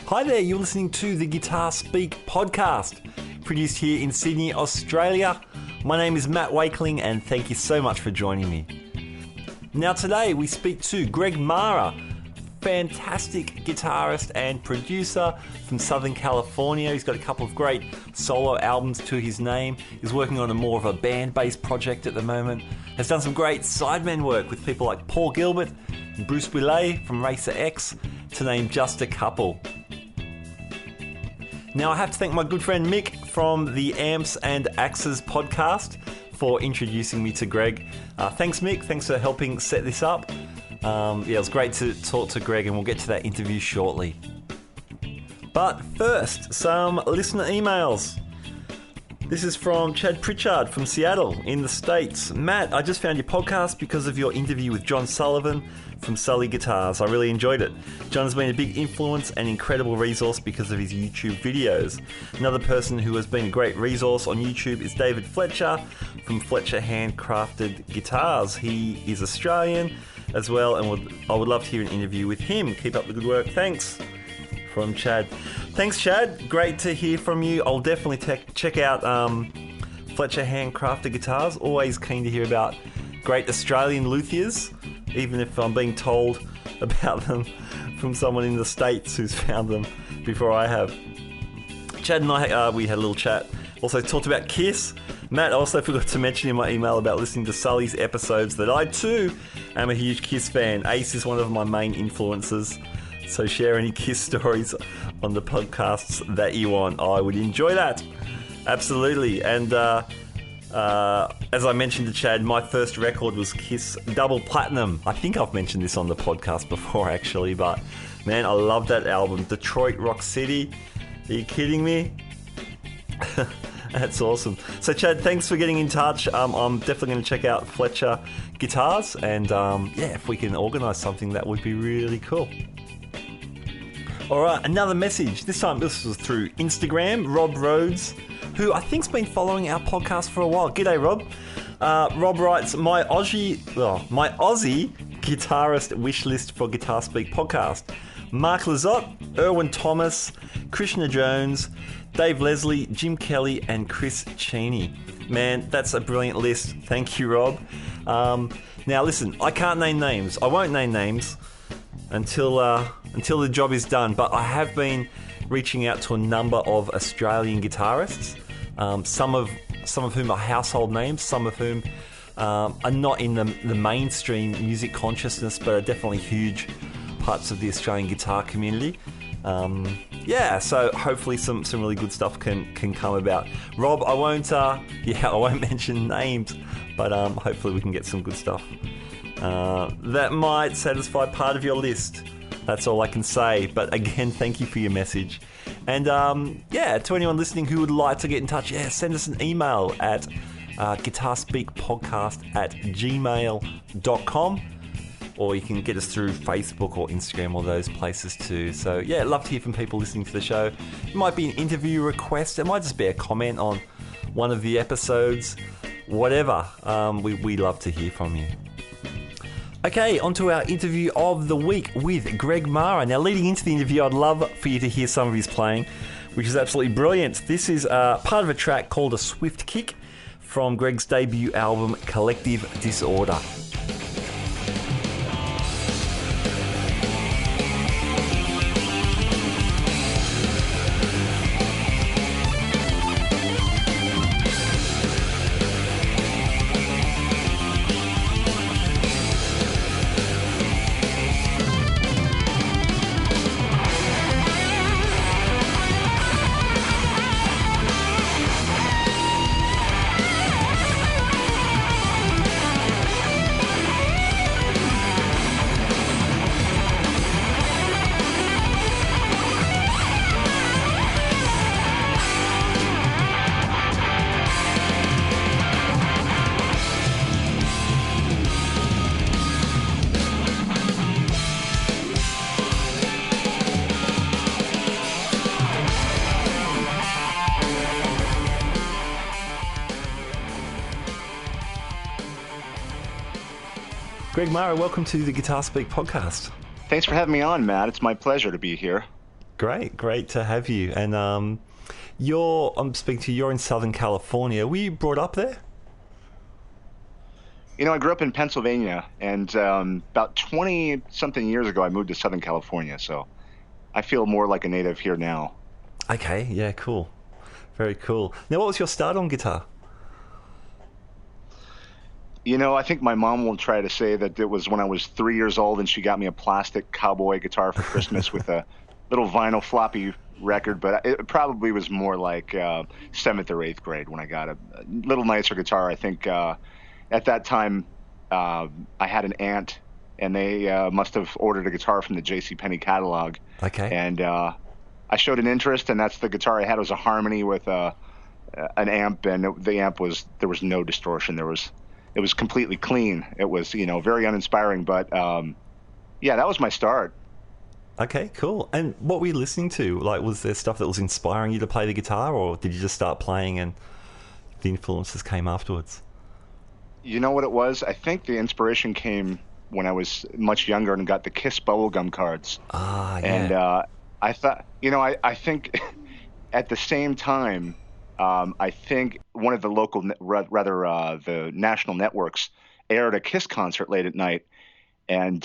Hi there, you're listening to the Guitar Speak podcast, produced here in Sydney, Australia. My name is Matt Wakeling and thank you so much for joining me. Now today we speak to Greg Marra, fantastic guitarist and producer from Southern California. He's got a couple of great solo albums to his name. He's working on more of a band-based project at the moment. Has done some great sideman work with people like Paul Gilbert and Bruce Willet from Racer X, to name just a couple. Now I have to thank my good friend Mick from the Amps and Axes podcast for introducing me to Greg. Thanks Mick, thanks for helping set this up. It was great to talk to Greg and we'll get to that interview shortly. But first, some listener emails. This is from Chad Pritchard from Seattle in the States. Matt, I just found your podcast because of your interview with John Sullivan from Sully Guitars. I really enjoyed it. John has been a big influence and incredible resource because of his YouTube videos. Another person who has been a great resource on YouTube is David Fletcher from Fletcher Handcrafted Guitars. He is Australian as well, and I would love to hear an interview with him. Keep up the good work. Thanks. From Chad. Thanks, Chad. Great to hear from you. I'll definitely check out Fletcher Handcrafted Guitars. Always keen to hear about great Australian luthiers, even if I'm being told about them from someone in the States who's found them before I have. Chad and I, we had a little chat. Also talked about Kiss. Matt, I also forgot to mention in my email about listening to Sully's episodes that I too am a huge Kiss fan. Ace is one of my main influences. So share any Kiss stories on the podcasts that you want. I would enjoy that. Absolutely. And as I mentioned to Chad, my first record was Kiss Double Platinum. I think I've mentioned this on the podcast before actually, but man, I love that album. Detroit Rock City. Are you kidding me? That's awesome. So Chad, thanks for getting in touch. I'm definitely going to check out Fletcher Guitars and if we can organise something, that would be really cool. Alright, another message. This time this was through Instagram. Rob Rhodes, who I think's been following our podcast for a while. G'day, Rob. Rob writes, my Aussie guitarist wish list for Guitar Speak podcast. Mark Lizotte, Erwin Thomas, Krishna Jones, Dave Leslie, Jim Kelly, and Chris Cheney. Man, that's a brilliant list. Thank you, Rob. Now listen, I can't name names. I won't name names until the job is done, but I have been reaching out to a number of Australian guitarists, some of whom are household names, some of whom are not in the mainstream music consciousness, but are definitely huge parts of the Australian guitar community. So hopefully some really good stuff can come about. Rob, I won't mention names, but hopefully we can get some good stuff that might satisfy part of your list. That's all I can say. But again, thank you for your message. And to anyone listening who would like to get in touch, send us an email at guitarspeakpodcast@gmail.com, or you can get us through Facebook or Instagram or those places too. So love to hear from people listening to the show. It might be an interview request. It might just be a comment on one of the episodes. Whatever. We love to hear from you. Okay, on to our interview of the week with Greg Marra. Now, leading into the interview, I'd love for you to hear some of his playing, which is absolutely brilliant. This is part of a track called A Swift Kick from Greg's debut album, Collective Disorder. Greg Marra, welcome to the Guitar Speak podcast. Thanks for having me on, Matt. It's my pleasure to be here. Great to have you. And I'm speaking to you, you're in Southern California. Were you brought up there? I grew up in Pennsylvania, and about 20-something years ago, I moved to Southern California, so I feel more like a native here now. Okay, yeah, cool. Very cool. Now, what was your start on guitar? I think my mom will try to say that it was when I was 3 years old, and she got me a plastic cowboy guitar for Christmas with a little vinyl floppy record, but it probably was more like 7th or 8th grade when I got a little nicer guitar. I think at that time I had an aunt, and they must have ordered a guitar from the JCPenney catalog. Okay. And I showed an interest, and that's the guitar I had. It was a Harmony with an amp, and the amp there was no distortion. It was completely clean. It was, very uninspiring, but yeah, that was my start. Okay, cool. And what were you listening to? Like, was there stuff that was inspiring you to play the guitar, or did you just start playing and the influences came afterwards? You know what it was? I think the inspiration came when I was much younger and got the Kiss bubblegum cards. Ah, yeah. And I thought, I think at the same time, I think one of the local, the national networks aired a Kiss concert late at night. And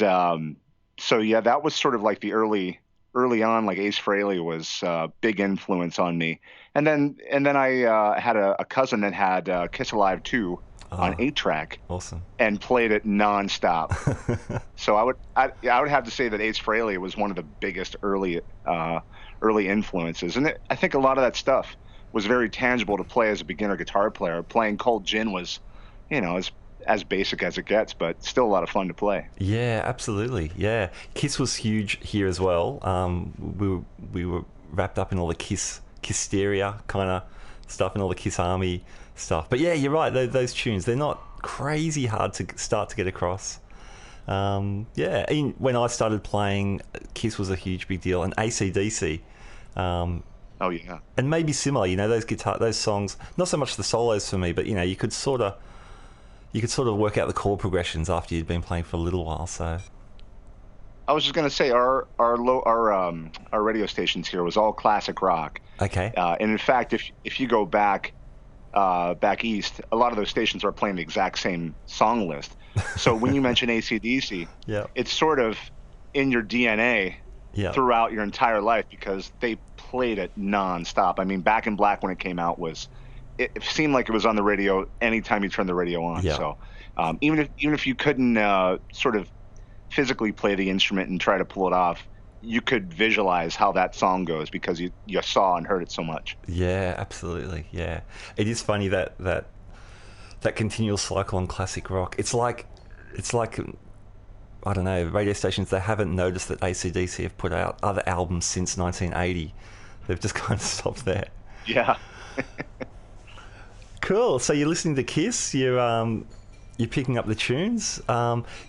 so, yeah, that was sort of like the early on, like Ace Frehley was a big influence on me. And then I had a cousin that had Kiss Alive 2 on 8-track. Awesome. And played it nonstop. So I would have to say that Ace Frehley was one of the biggest early influences. And I think a lot of that stuff was very tangible to play as a beginner guitar player. Playing Cold Gin was, as basic as it gets, but still a lot of fun to play. Yeah, absolutely. Yeah, Kiss was huge here as well. We were wrapped up in all the Kiss hysteria kind of stuff and all the Kiss Army stuff. But yeah, you're right. Those tunes, they're not crazy hard to start to get across. When I started playing, Kiss was a huge big deal, and AC/DC. Oh yeah, and maybe similar. Those songs. Not so much the solos for me, but you could sort of work out the chord progressions after you'd been playing for a little while. So I was just gonna say our radio stations here was all classic rock. Okay. And in fact, if you go back east, a lot of those stations are playing the exact same song list. So when you mention AC/DC, yeah, it's sort of in your DNA throughout your entire life because they played it nonstop. I mean, Back in Black when it came out it seemed like it was on the radio anytime you turned the radio on. Yeah. So even if you couldn't sort of physically play the instrument and try to pull it off, you could visualize how that song goes because you saw and heard it so much. Yeah, absolutely. Yeah, it is funny that continual cycle on classic rock. It's like I don't know, radio stations, they haven't noticed that AC/DC have put out other albums since 1980. They've just kind of stopped there. Yeah. Cool. So you're listening to Kiss. You're picking up the tunes.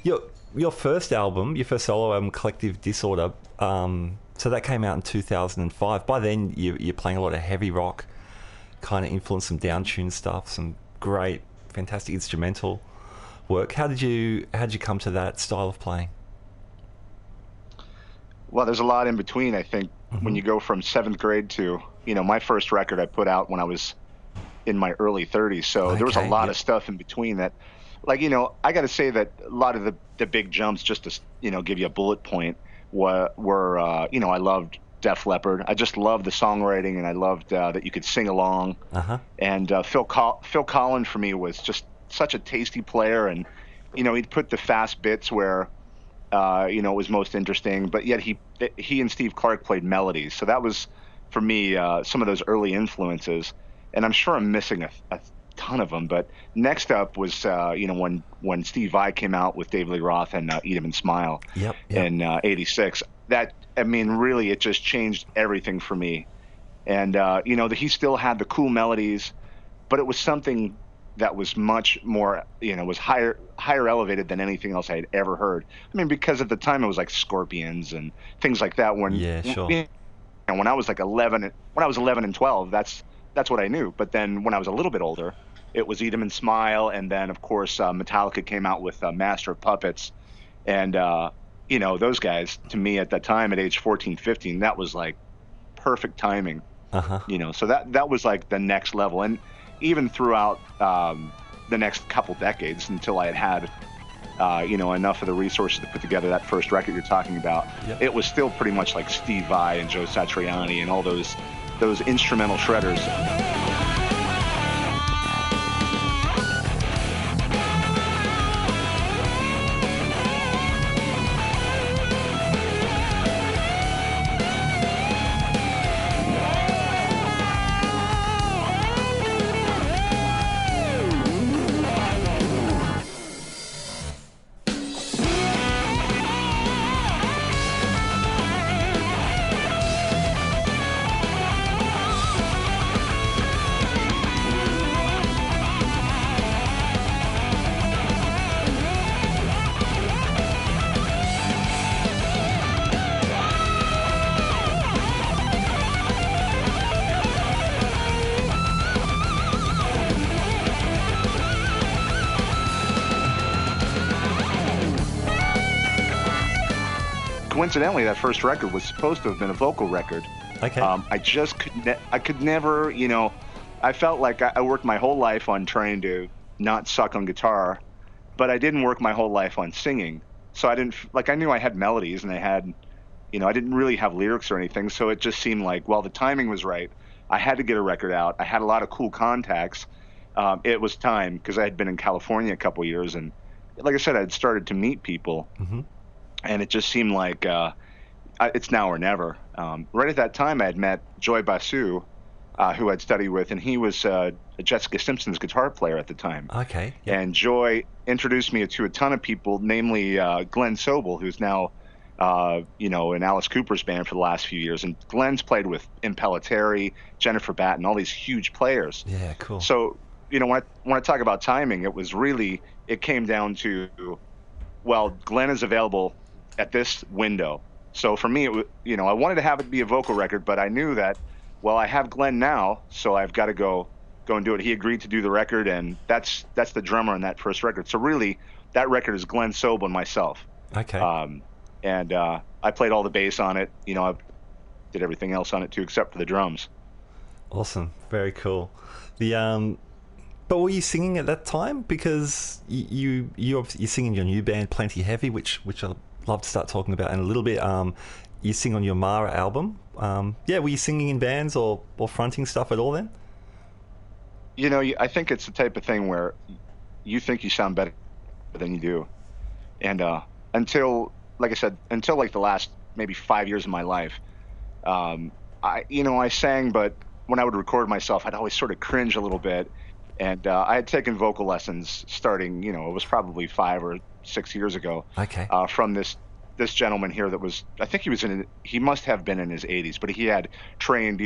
Your first album, your first solo album, Collective Disorder. So that came out in 2005. By then, you're playing a lot of heavy rock, kind of influenced some down-tuned stuff, some great, fantastic instrumental work. How did you come to that style of playing? Well, there's a lot in between. I think when you go from 7th grade to my first record I put out when I was in my early 30s. So there was a lot of stuff in between that, like, I got to say that a lot of the big jumps, just to give you a bullet point, were I loved Def Leppard. I just loved the songwriting, and I loved that you could sing along. And Phil Collin for me was just such a tasty player, and he'd put the fast bits where it was most interesting, but yet he and Steve Clark played melodies. So that was for me some of those early influences, and I'm sure I'm missing a ton of them. But next up was when Steve Vai came out with David Lee Roth and Eat 'Em and Smile in '86. That, I mean, really, it just changed everything for me. And that he still had the cool melodies, but it was something that was much more, was higher elevated than anything else I had ever heard. I mean, because at the time it was like Scorpions and things like that. And when I was like 11 and 12, that's what I knew. But then when I was a little bit older, it was Eat 'Em and Smile, and then of course Metallica came out with Master of Puppets, and those guys, to me at that time at age 14, 15, that was like perfect timing. So that was like the next level. And even throughout the next couple decades, until I had enough of the resources to put together that first record you're talking about, it was still pretty much like Steve Vai and Joe Satriani and all those instrumental shredders. Coincidentally, that first record was supposed to have been a vocal record. Okay. I just could never, I felt like I worked my whole life on trying to not suck on guitar, but I didn't work my whole life on singing. So I knew I had melodies and I didn't really have lyrics or anything. So it just seemed like, well, the timing was right. I had to get a record out. I had a lot of cool contacts. It was time, because I had been in California a couple years, and like I said, I had started to meet people. And it just seemed like it's now or never. Right at that time, I had met Joy Basu, who I'd studied with, and he was Jessica Simpson's guitar player at the time. Okay. Yep. And Joy introduced me to a ton of people, namely Glenn Sobel, who's now in Alice Cooper's band for the last few years. And Glenn's played with Impellitteri, Jennifer Batten, all these huge players. Yeah, cool. So, when I talk about timing, it came down to, well, Glenn is available at this window. So for me, I wanted to have it be a vocal record, but I knew that, well, I have Glenn now, so I've got to go and do it. He agreed to do the record, and that's the drummer on that first record. So really, that record is Glenn Sobel and myself. Okay. And I played all the bass on it. I did everything else on it too, except for the drums. Awesome. Very cool. But were you singing at that time? Because you're singing your new band, Plenty Heavy, which I'd love to start talking about in a little bit. You sing on your Marra album. Were you singing in bands or fronting stuff at all then? I think it's the type of thing where you think you sound better than you do. And until like the last maybe 5 years of my life, I sang, but when I would record myself, I'd always sort of cringe a little bit. And I had taken vocal lessons starting, it was probably 5 or 6 years ago. Okay. From this gentleman here that was, I think he must have been in his 80s, but he had trained,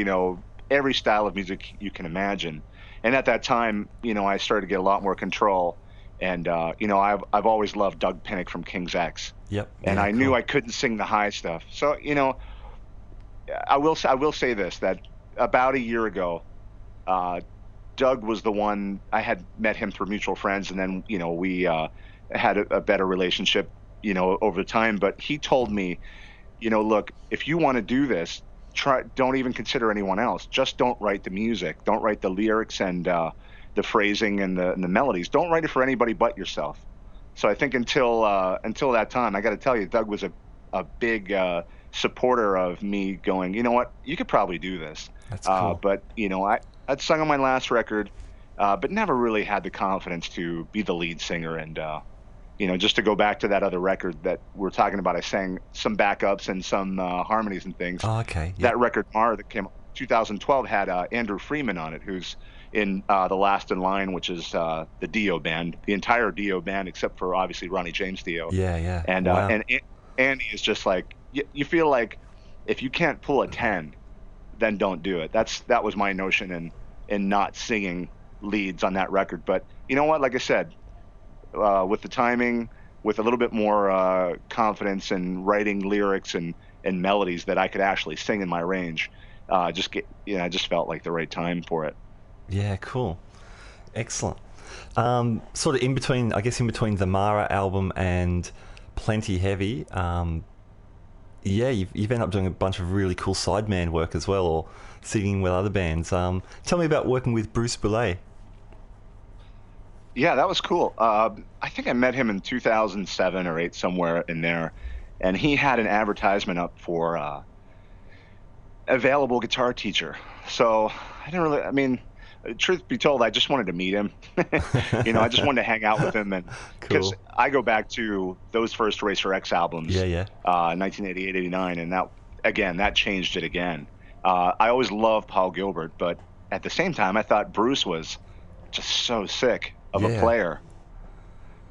every style of music you can imagine. And at that time, I started to get a lot more control. And, I've always loved Doug Pinnick from King's X. Yep. And I knew I couldn't sing the high stuff. So, I will say this, that about a year ago, Doug was the one. I had met him through mutual friends, and then we had a better relationship over time. But he told me, look, if you want to do this, don't even consider anyone else. Just don't write the music, don't write the lyrics and the phrasing and the melodies. Don't write it for anybody but yourself. So I think until that time, I got to tell you, Doug was a big supporter of me going, you know what, you could probably do this. That's cool. But I'd sung on my last record, but never really had the confidence to be the lead singer. And, just to go back to that other record that we're talking about, I sang some backups and some harmonies and things. Oh, okay. Yep. That record, Marra, that came out 2012, had Andrew Freeman on it, who's in The Last in Line, which is the Dio band, the entire Dio band, except for obviously Ronnie James Dio. Yeah. And, wow. and Andy is just like, you feel like if you can't pull a 10, then don't do it. That was my notion in not singing leads on that record. But you know what? Like I said, with the timing, with a little bit more confidence in writing lyrics and melodies that I could actually sing in my range, I just felt like the right time for it. Yeah, cool, excellent. Sort of in between the Marra album and Plenty Heavy, Yeah, you've ended up doing a bunch of really cool sideman work as well, or singing with other bands. Tell me about working with Bruce Boulay. Yeah, that was cool. I think I met him in 2007 or 8, somewhere in there, and he had an advertisement up for available guitar teacher. So I didn't really, I mean, truth be told, I just wanted to meet him. I just wanted to hang out with him, and because Cool. I go back to those first Racer X albums, Yeah. 1988, 89, and that changed it again. I always loved Paul Gilbert, but at the same time, I thought Bruce was just so sick of a player,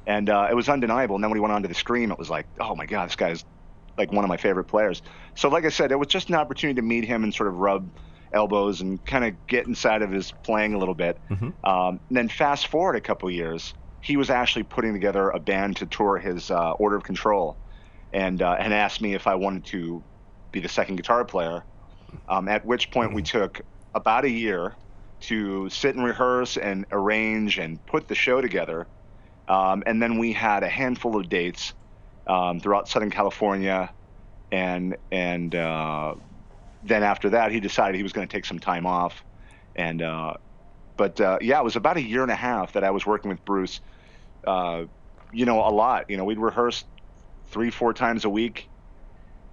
and it was undeniable. And then when he went on to the Scream, it was like, oh my God, this guy's like one of my favorite players. So like I said, it was just an opportunity to meet him and sort of rub elbows and kind of get inside of his playing a little bit. And then fast forward a couple years, he was actually putting together a band to tour his Order of Control, and asked me if I wanted to be the second guitar player, at which point we took about a year to sit and rehearse and arrange and put the show together. And then we had a handful of dates throughout Southern California, and then after that, he decided he was going to take some time off. And it was about a year and a half that I was working with Bruce, a lot. We'd rehearse 3-4 times a week,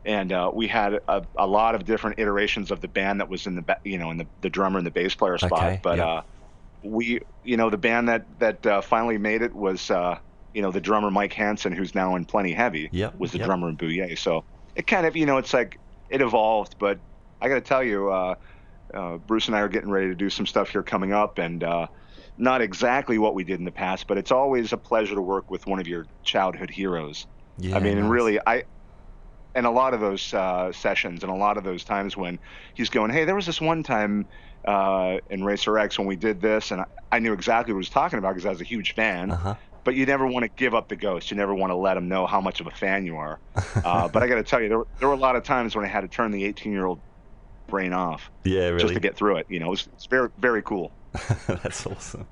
and we had a lot of different iterations of the band that was in the drummer and the bass player spot. Okay, but the band that finally made it was the drummer Mike Hansen, who's now in Plenty Heavy, was the drummer in Bouye. So it kind of, it's like it evolved. But I got to tell you, Bruce and I are getting ready to do some stuff here coming up, and not exactly what we did in the past, but it's always a pleasure to work with one of your childhood heroes. Yeah, I mean, nice. and really, and a lot of those sessions and a lot of those times when he's going, hey, there was this one time in Racer X when we did this, and I knew exactly what he was talking about because I was a huge fan. But you never want to give up the ghost. You never want to let him know how much of a fan you are. But I got to tell you, there were a lot of times when I had to turn the 18-year-old brain off. Yeah, really. Just to get through it. It's very, very cool. That's awesome.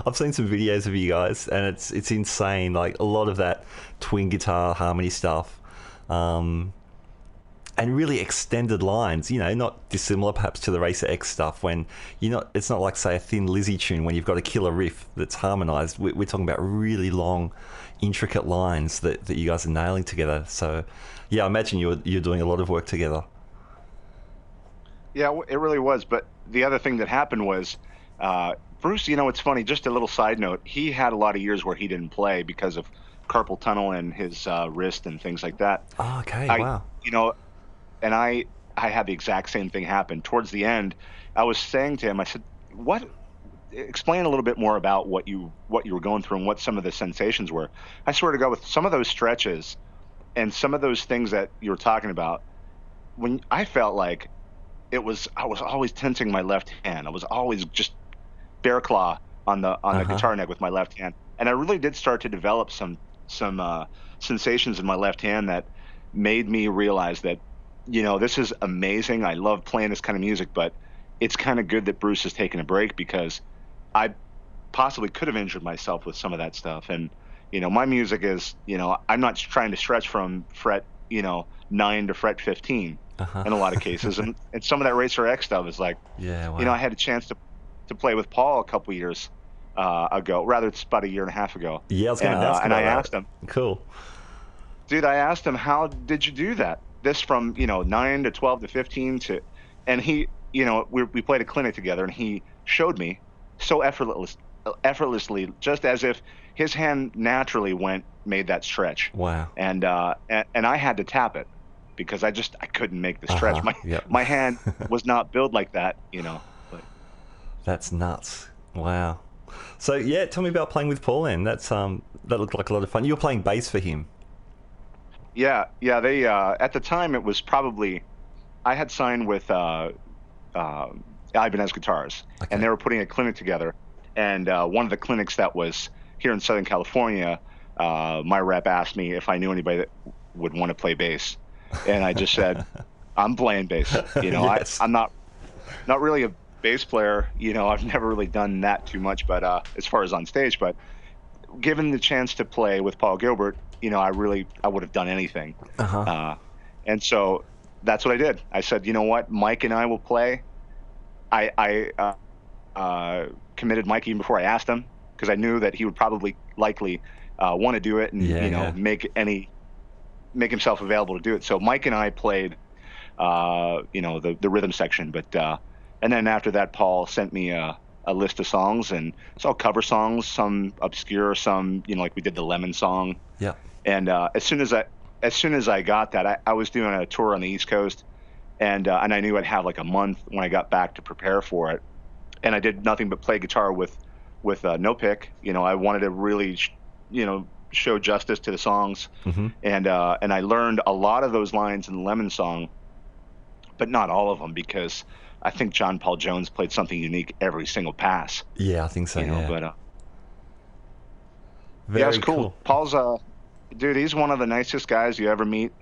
I've seen some videos of you guys, and it's insane. Like a lot of that twin guitar harmony stuff, and really extended lines. Not dissimilar perhaps to the Racer X stuff. When it's not like say a Thin Lizzy tune when you've got a killer riff that's harmonized. We're talking about really long, intricate lines that you guys are nailing together. So, yeah, I imagine you're doing a lot of work together. Yeah, it really was. But the other thing that happened was, Bruce, it's funny, just a little side note, he had a lot of years where he didn't play because of carpal tunnel and his wrist and things like that. Oh, okay, wow. And I had the exact same thing happen. Towards the end, I was saying to him, I said, explain a little bit more about what you were going through and what some of the sensations were. I swear to God, with some of those stretches and some of those things that you were talking about, when I felt like I was always tensing my left hand. I was always just bear claw on the guitar neck with my left hand. And I really did start to develop some sensations in my left hand that made me realize that, this is amazing. I love playing this kind of music, but it's kind of good that Bruce has taken a break because I possibly could have injured myself with some of that stuff. And, my music is, I'm not trying to stretch from fret, 9 to fret 15 in a lot of cases. And some of that Racer X stuff is like, wow. I had a chance to play with Paul a couple years ago. Rather, it's about a year and a half ago. Yeah, I was going to ask and about I that. asked him, Cool. Dude, I asked him, how did you do that? This from, 9 to 12 to 15 to, and he, we played a clinic together and he showed me so effortlessly, just as if his hand naturally made that stretch. Wow. And I had to tap it because I couldn't make the stretch. My hand was not built like that, but. That's nuts. Wow. So yeah, tell me about playing with Paul then. That looked like a lot of fun. You were playing bass for him. Yeah. They at the time it was probably, I had signed with Ibanez Guitars, and they were putting a clinic together. And one of the clinics that was here in Southern California, my rep asked me if I knew anybody that would want to play bass, and I just said, I'm playing bass. Yes. I'm not really a bass player. I've never really done that too much, but as far as on stage, but given the chance to play with Paul Gilbert, I would have done anything. And so that's what I did. I said, you know what, Mike and I will play. I committed Mike even before I asked him, because I knew that he would probably likely want to do it and make himself available to do it. So Mike and I played the rhythm section, but and then after that, Paul sent me a list of songs, and it's all cover songs, some obscure, some like we did the Lemon song. Yeah. And as soon as I got that, I was doing a tour on the East Coast, and I knew I'd have like a month when I got back to prepare for it, and I did nothing but play guitar with no pick. I wanted to really show justice to the songs, and I learned a lot of those lines in the Lemon song, but not all of them, because I think John Paul Jones played something unique every single pass. Yeah, I think so. But very it's cool. Paul's dude, he's one of the nicest guys you ever meet.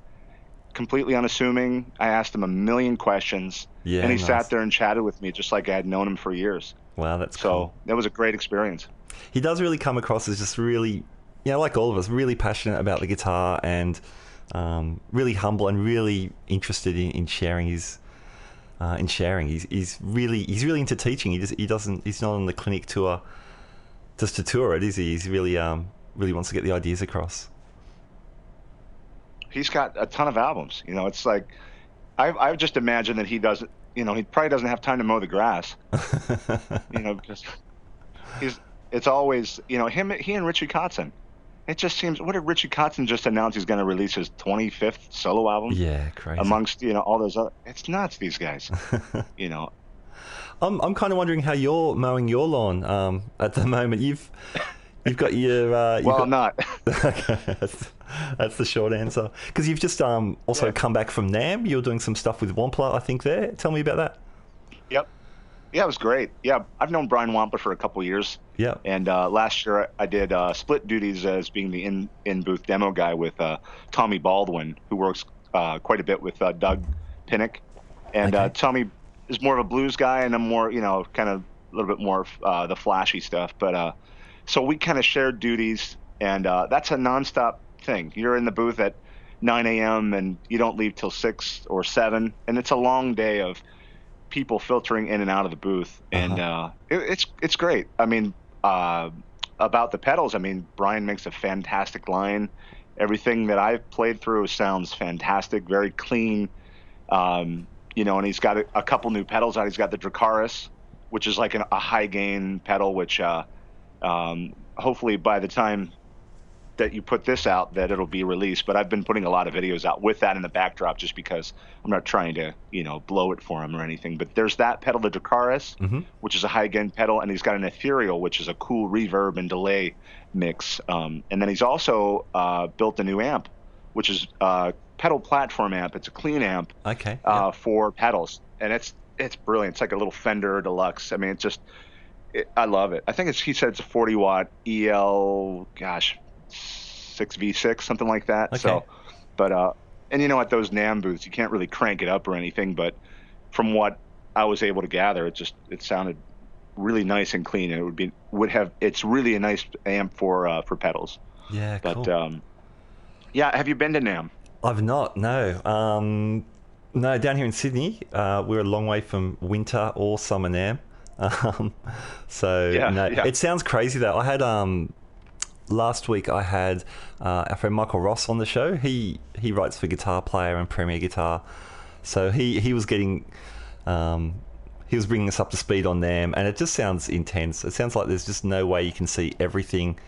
Completely unassuming. I asked him a million questions, and he sat there and chatted with me just like I had known him for years. Wow, that's cool. So that was a great experience. He does really come across as just really, like all of us, really passionate about the guitar, and really humble and really interested in sharing his. He's really into teaching. He's not on the clinic tour just to tour it, is he? He's really wants to get the ideas across. He's got a ton of albums. It's like I've just imagined that he doesn't. He probably doesn't have time to mow the grass. Because it's always he and Richie Kotzen. It just seems. What did Richie Kotzen just announce? He's going to release his 25th solo album. Yeah, crazy. Amongst all those other, it's nuts. These guys. I'm kind of wondering how you're mowing your lawn at the moment. You've got your. I'm not. That's the short answer. Because you've just also come back from NAMM. You're doing some stuff with Wampler, I think. There, tell me about that. Yep. Yeah, it was great. Yeah, I've known Brian Wampler for a couple of years. Yeah. And last year I did split duties as being the in-booth demo guy with Tommy Baldwin, who works quite a bit with Doug Pinnick. And Tommy is more of a blues guy, and I'm more, kind of a little bit more of the flashy stuff. But so we kind of shared duties, and that's a nonstop thing. You're in the booth at 9 a.m. and you don't leave till 6 or 7, and it's a long day of people filtering in and out of the booth, and it's great. I mean, about the pedals, I mean, Brian makes a fantastic line. Everything that I've played through sounds fantastic, very clean. And he's got a couple new pedals out. He's got the Dracaris, which is like a high gain pedal, which hopefully by the time that you put this out, that it'll be released. But I've been putting a lot of videos out with that in the backdrop, just because I'm not trying to, blow it for him or anything. But there's that pedal, the Dracaris, which is a high gain pedal, and he's got an ethereal, which is a cool reverb and delay mix. And then he's also built a new amp, which is a pedal platform amp. It's a clean amp for pedals, and it's brilliant. It's like a little Fender Deluxe. I mean, I love it. I think he said it's a 40 watt EL. 6v6, something like that. Okay. So, but and at those NAMM booths, you can't really crank it up or anything. But from what I was able to gather, it sounded really nice and clean. And it's really a nice amp for pedals. Yeah, cool. But have you been to NAMM? I've not. No. No, down here in Sydney, we're a long way from winter or summer NAMM. It sounds crazy though. I had last week I had our friend Michael Ross on the show. He writes for Guitar Player and Premier Guitar, so he was getting he was bringing us up to speed on NAMM, and it just sounds intense. It sounds like there's just no way you can see everything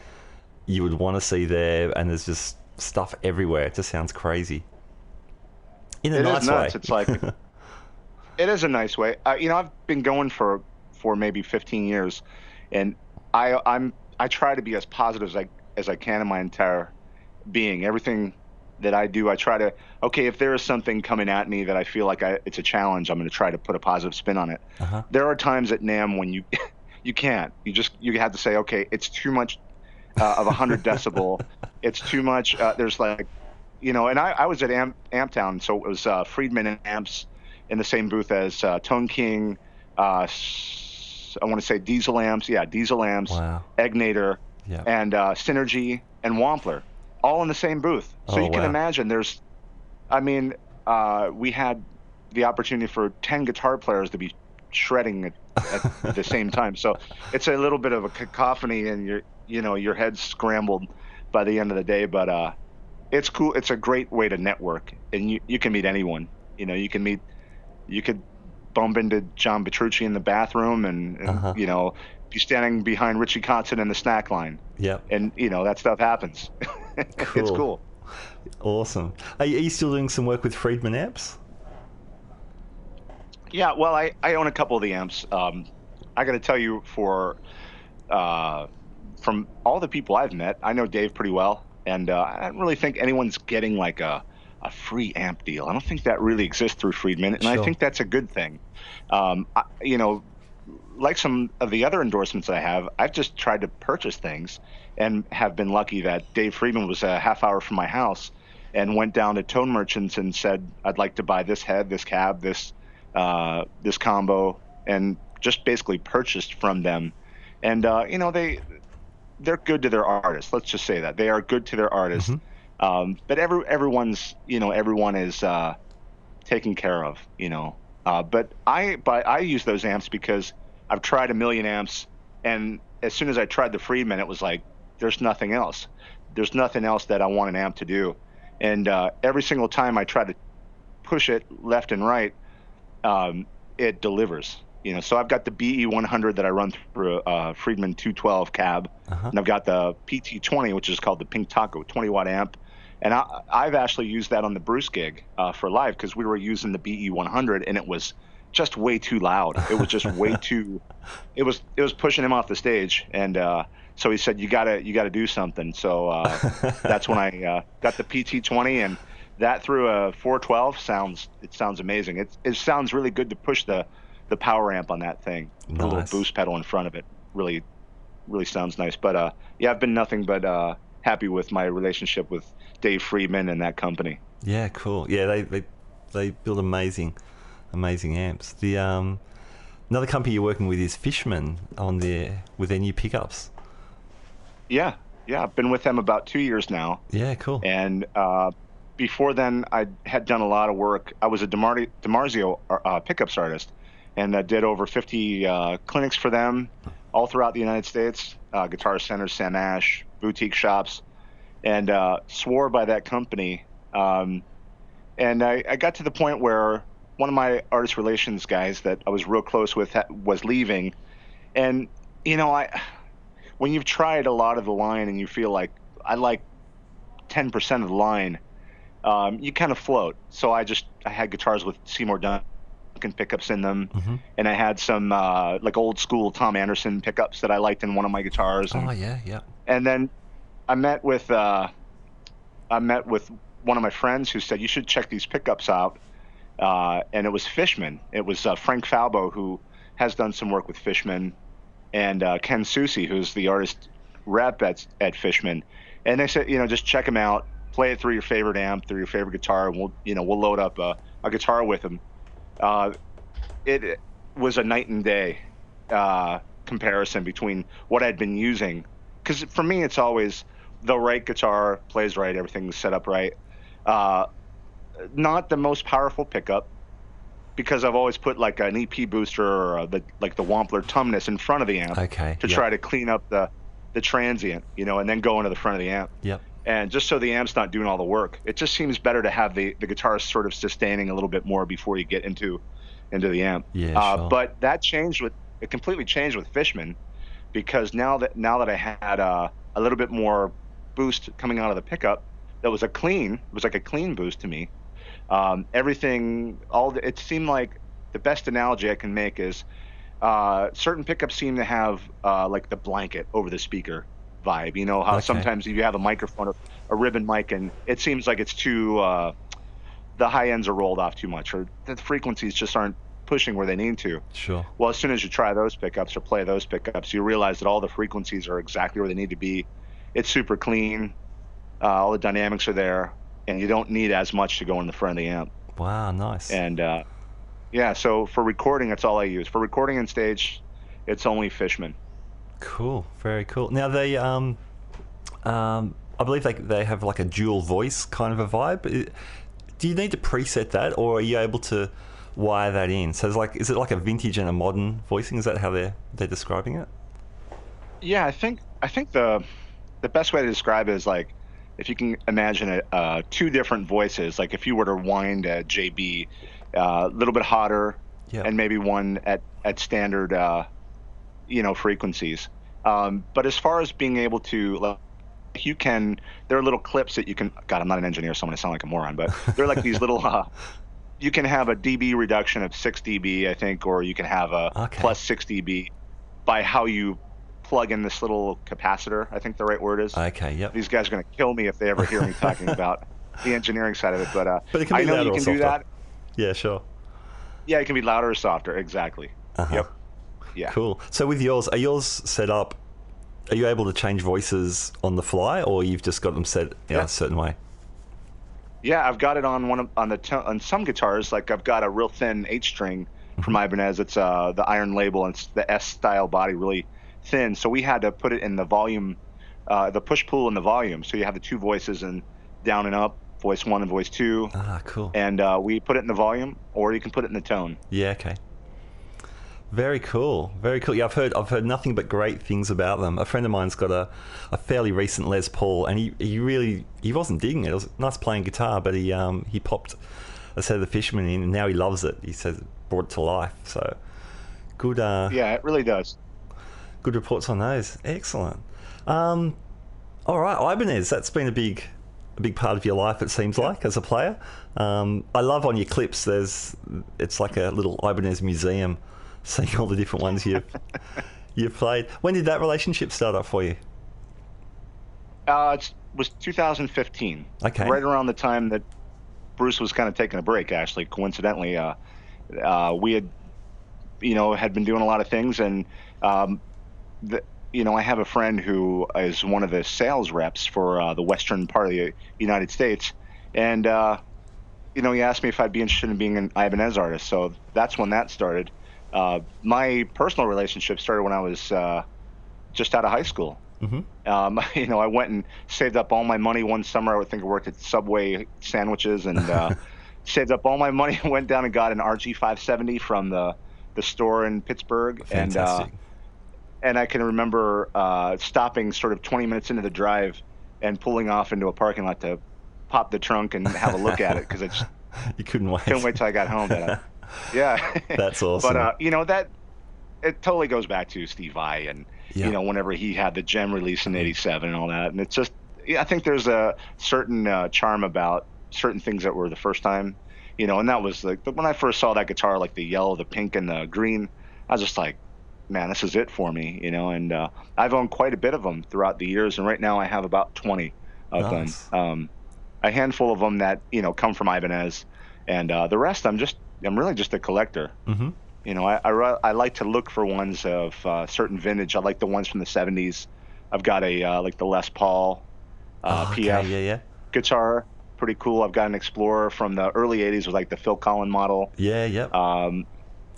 you would want to see there, and there's just stuff everywhere. It just sounds crazy in a nice way. It's like it is a nice way. I've been going for maybe 15 years, and I try to be as positive as I can in my entire being. Everything that I do, I try to, if there is something coming at me that I feel like it's a challenge, I'm going to try to put a positive spin on it. There are times at NAMM when you can't. You have to say, it's too much of 100 decibel. It's too much. There's like, and I was at Amptown, so it was Friedman Amps in the same booth as Tone King, I want to say Diesel Amps, wow. Egnator, and Synergy and Wampler, all in the same booth. So you can imagine we had the opportunity for 10 guitar players to be shredding at the same time. So it's a little bit of a cacophony, and your head's scrambled by the end of the day. But it's cool. It's a great way to network, and you can meet anyone. You could bump into John Petrucci in the bathroom, and be standing behind Richie Kotzen in the snack line. Yep. And that stuff happens. Cool. It's cool. Awesome. Are you still doing some work with Friedman amps? Yeah, well, I own a couple of the amps. I got to tell you, from all the people I've met, I know Dave pretty well, and I don't really think anyone's getting like a free amp deal. I don't think that really exists through Friedman, and Sure. I think that's a good thing. Like some of the other endorsements I have, I've just tried to purchase things and have been lucky that Dave Friedman was a half hour from my house and went down to Tone Merchants and said, I'd like to buy this head, this cab, this combo, and just basically purchased from them. And they're good to their artists. Let's just say that they are good to their artists. Mm-hmm. But everyone is taken care of. But I use those amps because I've tried a million amps, and as soon as I tried the Friedman, it was like there's nothing else. There's nothing else that I want an amp to do. And every single time I try to push it left and right, it delivers. So I've got the BE100 that I run through a Friedman 212 cab, and I've got the PT20, which is called the Pink Taco 20-watt amp. And I've actually used that on the Bruce gig for live, because we were using the BE100, and it was just way too loud. It was just way too. It was pushing him off the stage, and so he said, "You gotta do something." So that's when I got the PT20, and that through a 412 sounds amazing. It sounds really good to push the power amp on that thing. Nice. The little boost pedal in front of it really sounds nice. But yeah, I've been nothing but happy with my relationship with Dave Friedman and that company. Yeah, cool. Yeah, they build amazing amps. The another company you're working with is Fishman with their new pickups. Yeah, I've been with them about 2 years now. Yeah, cool. And before then, I had done a lot of work. I was a DiMarzio pickups artist, and I did over 50 clinics for them all throughout the United States, Guitar Centers, Sam Ash, boutique shops, and swore by that company. And I got to the point where one of my artist relations guys that I was real close with was leaving. And, when you've tried a lot of the line and you feel like I like 10% of the line, you kind of float. So I had guitars with Seymour Duncan pickups in them, and I had some like old school Tom Anderson pickups that I liked in one of my guitars. And, yeah. And then I met with one of my friends who said, you should check these pickups out. And it was Fishman. It was Frank Falbo, who has done some work with Fishman, and Ken Susi, who's the artist rep at Fishman. And they said, just check them out, play it through your favorite amp, through your favorite guitar, and we'll load up a guitar with them. It was a night and day comparison between what I'd been using. Because for me, it's always the right guitar, plays right, everything's set up right. Not the most powerful pickup, because I've always put like an EP booster or the Wampler Tumnus in front of the amp to try to clean up the transient, and then go into the front of the amp. Yep. And just so the amp's not doing all the work, it just seems better to have the guitar sort of sustaining a little bit more before you get into the amp. Yeah, sure. But that completely changed with Fishman, because now that I had a little bit more boost coming out of the pickup, it was like a clean boost to me. It seemed like the best analogy I can make is certain pickups seem to have like the blanket over the speaker vibe. How sometimes if you have a microphone, a ribbon mic, and it seems like it's too the high ends are rolled off too much, or the frequencies just aren't pushing where they need to. Sure. Well, as soon as you try those pickups or play those pickups, you realize that all the frequencies are exactly where they need to be. It's super clean. All the dynamics are there, and you don't need as much to go in the front of the amp. Wow, nice. And so for recording, that's all I use. For recording and stage, it's only Fishman. Cool, very cool. Now they, I believe they have like a dual voice kind of a vibe. do you need to preset that, or are you able to wire that in? So is it like a vintage and a modern voicing? Is that how they're describing it? Yeah, I think the best way to describe it is like, if you can imagine two different voices, like if you were to wind a JB a little bit hotter, and maybe one at standard frequencies. But as far as being able to, like, there are little clips that you can, God, I'm not an engineer, so I'm going to sound like a moron, but they're like these little, you can have a dB reduction of 6 dB, I think, or you can have a plus 6 dB by how you plug in this little capacitor, I think the right word is. Okay, yep. These guys are going to kill me if they ever hear me talking about the engineering side of it, but it can be I know you louder can or softer. do that. Yeah, sure. Yeah, it can be louder or softer, exactly. Yep. Yeah. Cool. So with yours, are yours set up, are you able to change voices on the fly, or you've just got them set a certain way? Yeah, I've got it on some guitars. Like, I've got a real thin H string from Ibanez. It's the iron label, and it's the S style body, really thin. So we had to put it in the volume, the push pull and the volume. So you have the two voices and down and up, voice 1 and voice 2. Ah, cool. And we put it in the volume, or you can put it in the tone. Yeah. Okay. Very cool. Very cool. Yeah, I've heard nothing but great things about them. A friend of mine's got a fairly recent Les Paul, and he wasn't digging it. It was nice playing guitar, but he popped a set of the Fisherman in, and now he loves it. He says it brought it to life. So good. Yeah, it really does. Good reports on those. Excellent. All right, Ibanez. That's been a big part of your life, it seems like, as a player. I love on your clips. It's like a little Ibanez museum, seeing all the different ones you've played. When did that relationship start up for you? It was 2015. Okay. Right around the time that Bruce was kind of taking a break, actually, coincidentally. We had been doing a lot of things, and I have a friend who is one of the sales reps for the western part of the United States, and he asked me if I'd be interested in being an Ibanez artist. So that's when that started. My personal relationship started when I was just out of high school. Mm-hmm. I went and saved up all my money one summer. I think I worked at Subway sandwiches, and saved up all my money, went down and got an RG570 from the store in Pittsburgh. Fantastic. And I can remember stopping sort of 20 minutes into the drive and pulling off into a parking lot to pop the trunk and have a look at it, because you couldn't wait. Couldn't wait till I got home. Yeah. That's awesome. But that it totally goes back to Steve Vai, and whenever he had the Gem release in '87 and all that, and it's just, I think there's a certain charm about certain things that were the first time, and that was like when I first saw that guitar, like the yellow, the pink, and the green. I was just like, man, this is it for me, and I've owned quite a bit of them throughout the years, and right now I have about 20 of them. A handful of them that come from Ibanez, and the rest I'm really just a collector. Mm-hmm. I like to look for ones of certain vintage. I like the ones from the 70s. I've got like the Les Paul PF guitar, pretty cool. I've got an Explorer from the early 80s with like the Phil Collin model.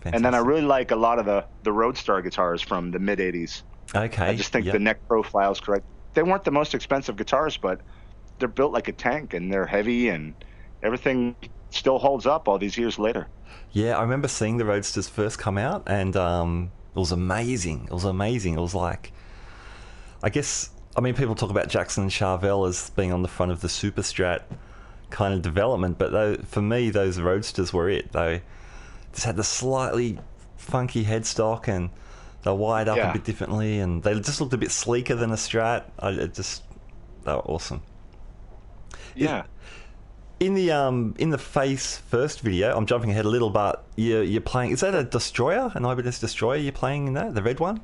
And then I really like a lot of the Roadstar guitars from the mid 80s. Okay. I just think the neck profile's correct. They weren't the most expensive guitars, but they're built like a tank, and they're heavy, and everything still holds up all these years later. Yeah, I remember seeing the Roadsters first come out, and it was amazing. It was like, people talk about Jackson and Charvel as being on the front of the Super Strat kind of development, but for me, those Roadsters were it. They just had the slightly funky headstock, and they wired up a bit differently, and they just looked a bit sleeker than a Strat. They were awesome. Yeah. In the Face First video, I'm jumping ahead a little, but you're playing. Is that a Destroyer, an Ibanez Destroyer? You're playing in that, the red one?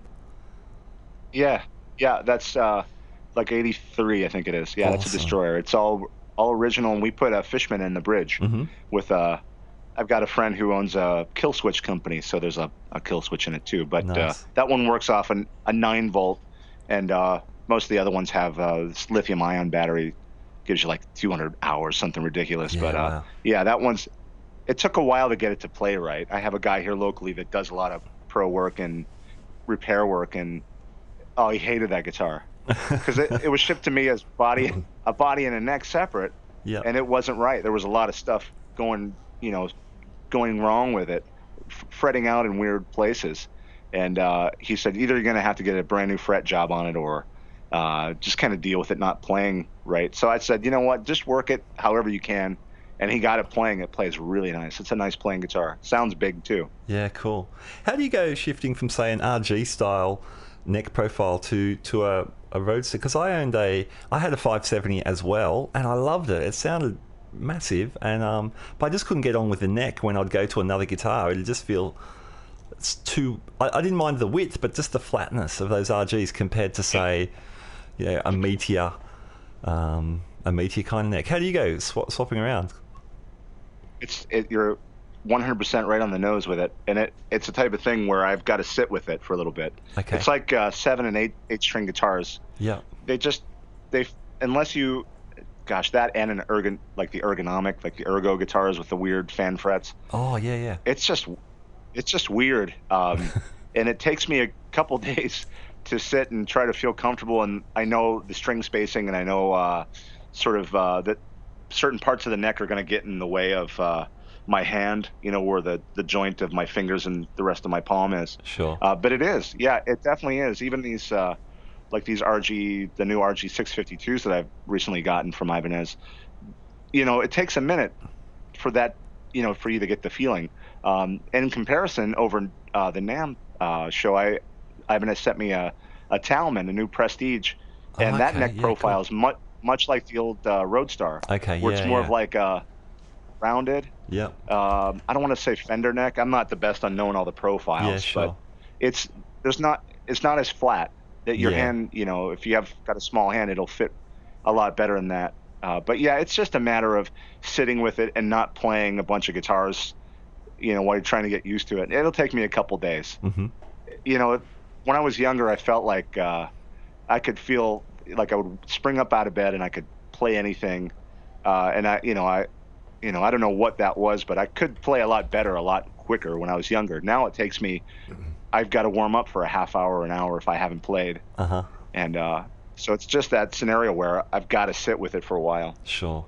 Yeah, that's like '83, I think it is. Yeah, awesome. That's a Destroyer. It's all original, and we put a Fishman in the bridge with I've got a friend who owns a kill switch company, so there's a kill switch in it too. But nice. That one works off a 9-volt, and most of the other ones have this lithium-ion battery. Gives you like 200 hours, something ridiculous. Yeah, but wow. That one's. It took a while to get it to play right. I have a guy here locally that does a lot of pro work and repair work, and he hated that guitar because it was shipped to me as a body and a neck separate, Yeah. and it wasn't right. There was a lot of stuff going wrong with it, fretting out in weird places. And he said, either you're going to have to get a brand new fret job on it, or just kind of deal with it not playing right. So I said, you know what, just work it however you can. And he got it playing. It plays really nice. It's a nice playing guitar. Sounds big too. Yeah, cool. How do you go shifting from, say, an RG style neck profile to a Roadster? Because I had a 570 as well, and I loved it. It sounded massive, and but I just couldn't get on with the neck when I'd go to another guitar. It'd just feel it's too. I didn't mind the width, but just the flatness of those RGs compared to, say, a Meteor kind of neck. How do you go swapping around? You're 100% right on the nose with it, and it's the type of thing where I've got to sit with it for a little bit. Okay. It's like 7 and 8 string guitars. Yeah. Unless you, gosh, that and the ergonomic, like the ergo guitars with the weird fan frets. Oh yeah. It's just weird, and it takes me a couple days to sit and try to feel comfortable. And I know the string spacing, and I know that certain parts of the neck are going to get in the way of my hand, where the joint of my fingers and the rest of my palm is. Sure. But it is. Yeah, it definitely is. Even these, the new RG 652s that I've recently gotten from Ibanez, it takes a minute for that, for you to get the feeling. In comparison, over the NAMM show, Ibanez sent me a Talman, a new Prestige, and that neck profile is much like the old Roadstar. Okay, where it's more of like a rounded. Yeah. I don't want to say fender neck. I'm not the best on knowing all the profiles. Yeah, sure. But it's not as flat. That your hand, if you have got a small hand, it'll fit a lot better than that. But yeah, it's just a matter of sitting with it and not playing a bunch of guitars, while you're trying to get used to it. It'll take me a couple days. Mm-hmm. When I was younger, I felt like I could feel like I would spring up out of bed and I could play anything. And I don't know what that was, but I could play a lot better, a lot quicker when I was younger. Now it takes me, I've got to warm up for a half hour, an hour if I haven't played. Uh-huh. And so it's just that scenario where I've got to sit with it for a while. Sure.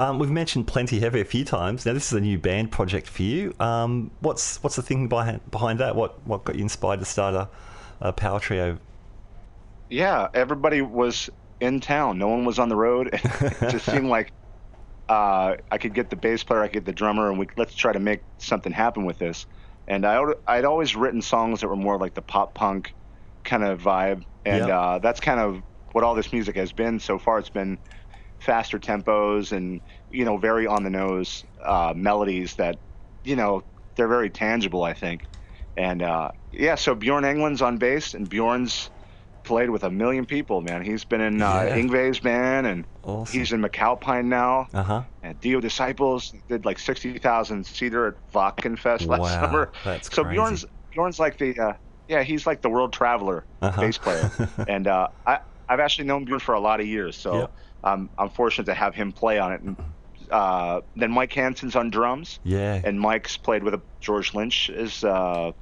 We've mentioned Plenty Heavy a few times. Now, this is a new band project for you. What's the thinking behind that? What got you inspired to start a power trio? Yeah, everybody was in town. No one was on the road. It just seemed like I could get the bass player, I could get the drummer, and let's try to make something happen with this. And I'd always written songs that were more like the pop punk kind of vibe, and that's kind of what all this music has been so far. It's been faster tempos and very on the nose melodies that they're very tangible, I think. And so Bjorn Englund's on bass, and Bjorn's played with a million people, man. He's been in Yngwie's band, and awesome. He's in McAlpine now. Uh-huh. And Dio Disciples did like 60,000 seater at Wackenfest last summer. That's so crazy. Bjorn's like he's like the world traveler bass player. And I've actually known Bjorn for a lot of years, so I'm fortunate to have him play on it. And then Mike Hansen's on drums. Yeah. And Mike's played with George Lynch is I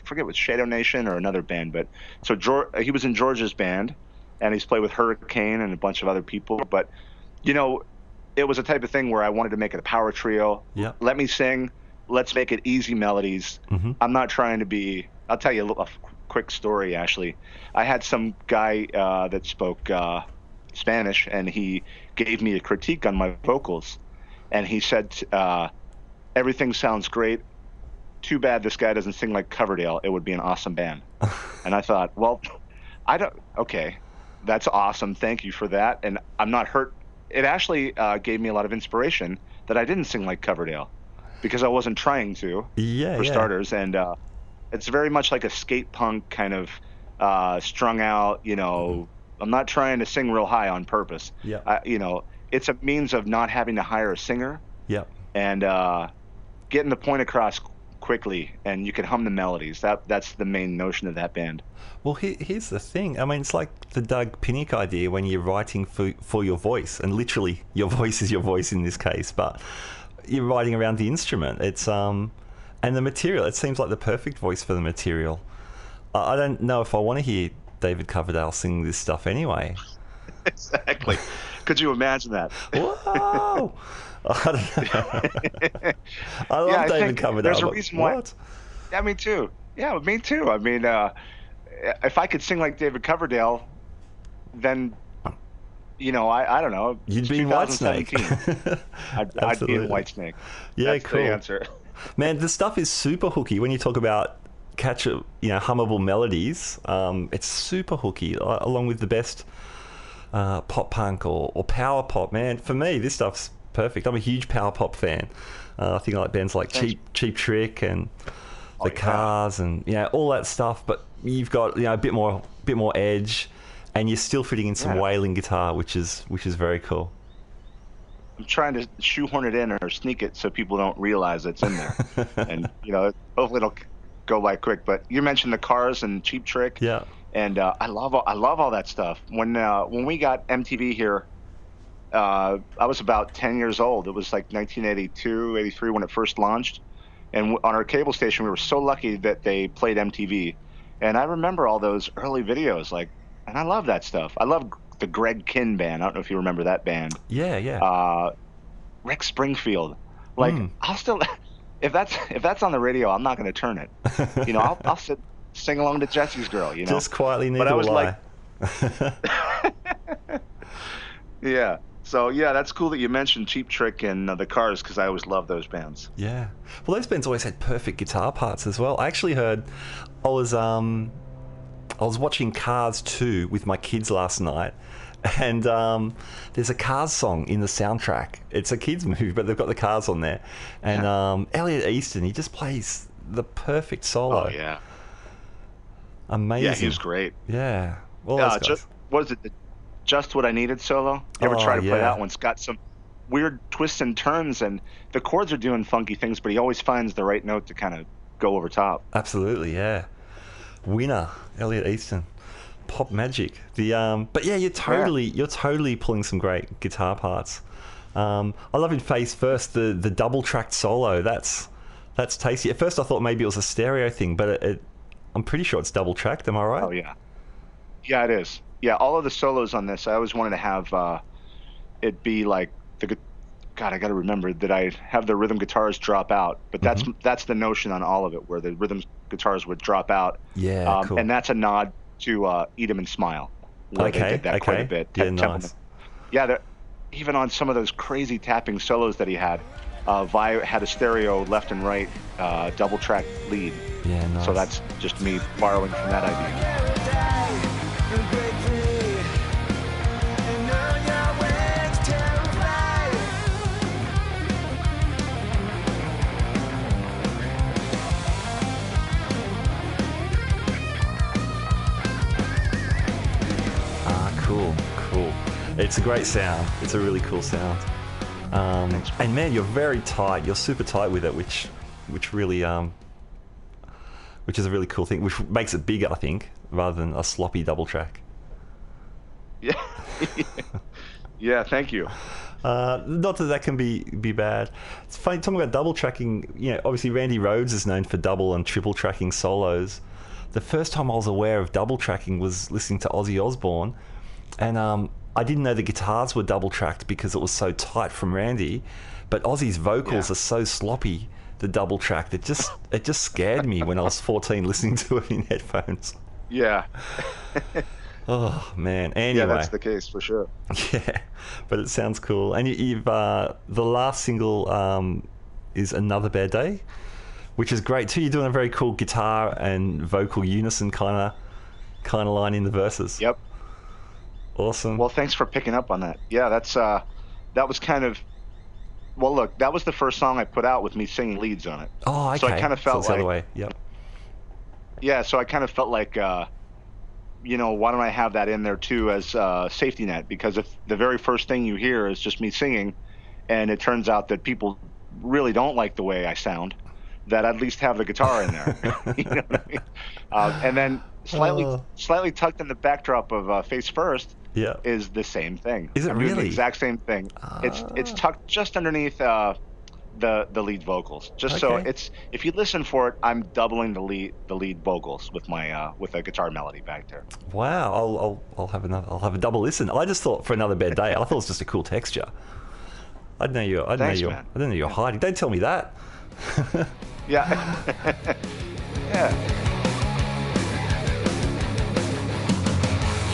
forget what Shadow Nation or another band, but so he was in George's band, and he's played with Hurricane and a bunch of other people. But it was a type of thing where I wanted to make it a power trio. Yeah. Let me sing. Let's make it easy melodies. Mm-hmm. I'm not trying to be. I'll tell you a quick story. Actually, I had some guy that spoke Spanish, and he gave me a critique on my vocals, and he said everything sounds great. Too bad this guy doesn't sing like Coverdale. It would be an awesome band. And I thought, well, okay, that's awesome. Thank you for that. And I'm not hurt. It actually gave me a lot of inspiration that I didn't sing like Coverdale because I wasn't trying to, for starters. And it's very much like a skate punk kind of strung out, I'm not trying to sing real high on purpose. Yeah. It's a means of not having to hire a singer. Yeah. And getting the point across quickly, and you can hum the melodies. That's the main notion of that band. Well, here's the thing. I mean, it's like the Doug Pinnick idea when you're writing for your voice, and literally your voice is your voice in this case, but you're writing around the instrument. It's and the material. It seems like the perfect voice for the material. I don't know if I want to hear David Coverdale sing this stuff anyway. Exactly. Could you imagine that? Whoa! I don't know. I love David Coverdale. There's a reason why. What? Yeah, me too. Yeah, me too. I mean, if I could sing like David Coverdale, then, I don't know. You'd be in Whitesnake. I'd be in Whitesnake. Yeah, That's cool. the answer. Man, the stuff is super hooky. When you talk about hummable melodies, it's super hooky, along with the best pop punk or power pop. Man, for me, this stuff's perfect. I'm a huge power pop fan. I think I like bands like Cheap Trick and the Cars and all that stuff. But you've got a bit more edge, and you're still fitting in some wailing guitar, which is very cool. I'm trying to shoehorn it in or sneak it so people don't realize it's in there, and hopefully it'll go by quick. But you mentioned the Cars and Cheap Trick, and I love all that stuff. When we got MTV here, I was about 10 years old. It was like 1982, 83 when it first launched. And on our cable station, we were so lucky that they played MTV. And I remember all those early videos, and I love that stuff. I love the Greg Kinn band. I don't know if you remember that band. Yeah. Rick Springfield. I'll still, if that's on the radio, I'm not going to turn it. I'll sing along to Jesse's Girl. Just quietly, but I was like, yeah. So, that's cool that you mentioned Cheap Trick and the Cars, because I always love those bands. Yeah. Well, those bands always had perfect guitar parts as well. I actually heard, I was watching Cars 2 with my kids last night, and there's a Cars song in the soundtrack. It's a kids movie, but they've got the Cars on there. And Elliot Easton, he just plays the perfect solo. Oh, yeah. Amazing. Yeah, he was great. Yeah. Well, what is it? Just What I Needed solo. You ever try to play that one? It's got some weird twists and turns, and the chords are doing funky things, but he always finds the right note to kind of go over top. Absolutely, yeah. Winner, Elliot Easton, pop magic. But yeah, you're totally pulling some great guitar parts. I love in Face First the double tracked solo. That's tasty. At first, I thought maybe it was a stereo thing, but I'm pretty sure it's double tracked. Am I right? Oh yeah, yeah, it is. Yeah, all of the solos on this, I always wanted to have it be like God, I got to remember that I have the rhythm guitars drop out, but that's the notion on all of it, where the rhythm guitars would drop out. Yeah, cool. And that's a nod to Eat 'Em and Smile, where they did that quite a bit. Yeah, nice. Yeah, even on some of those crazy tapping solos that he had, Vi had a stereo left and right double track lead. Yeah, nice. So that's just me borrowing from that idea. Cool. It's a great sound. It's a really cool sound. And man, you're very tight. You're super tight with it, which really which is a really cool thing. Which makes it bigger, I think, rather than a sloppy double track. Yeah. Yeah. Thank you. Not that can be bad. It's funny talking about double tracking. Obviously Randy Rhoads is known for double and triple tracking solos. The first time I was aware of double tracking was listening to Ozzy Osbourne, and I didn't know the guitars were double tracked because it was so tight from Randy, but Ozzy's vocals are so sloppy, the double track, it just scared me when I was 14 listening to it in headphones. Yeah. Oh man. Anyway, yeah, that's the case for sure. Yeah, but it sounds cool. And you've the last single is Another Bad Day, which is great too. You're doing a very cool guitar and vocal unison kind of line in the verses. Yep. Awesome. Well, thanks for picking up on that. Yeah, that was kind of, well, look, that was the first song I put out with me singing leads on it. Oh, okay. So I kind of felt the other way. Yep. Yeah, so I kind of felt like, why don't I have that in there too as a safety net? Because if the very first thing you hear is just me singing, and it turns out that people really don't like the way I sound, that I'd at least have the guitar in there. You know what I mean? And then slightly tucked in the backdrop of Face First is the same thing. Is it really? The exact same thing. It's tucked just underneath the lead vocals. Just so it's, if you listen for it, I'm doubling the lead vocals with my with a guitar melody back there. Wow, I'll have a double listen. I just thought for Another Bad Day, I thought it was just a cool texture. I didn't know you're hiding. Don't tell me that. Yeah. Yeah.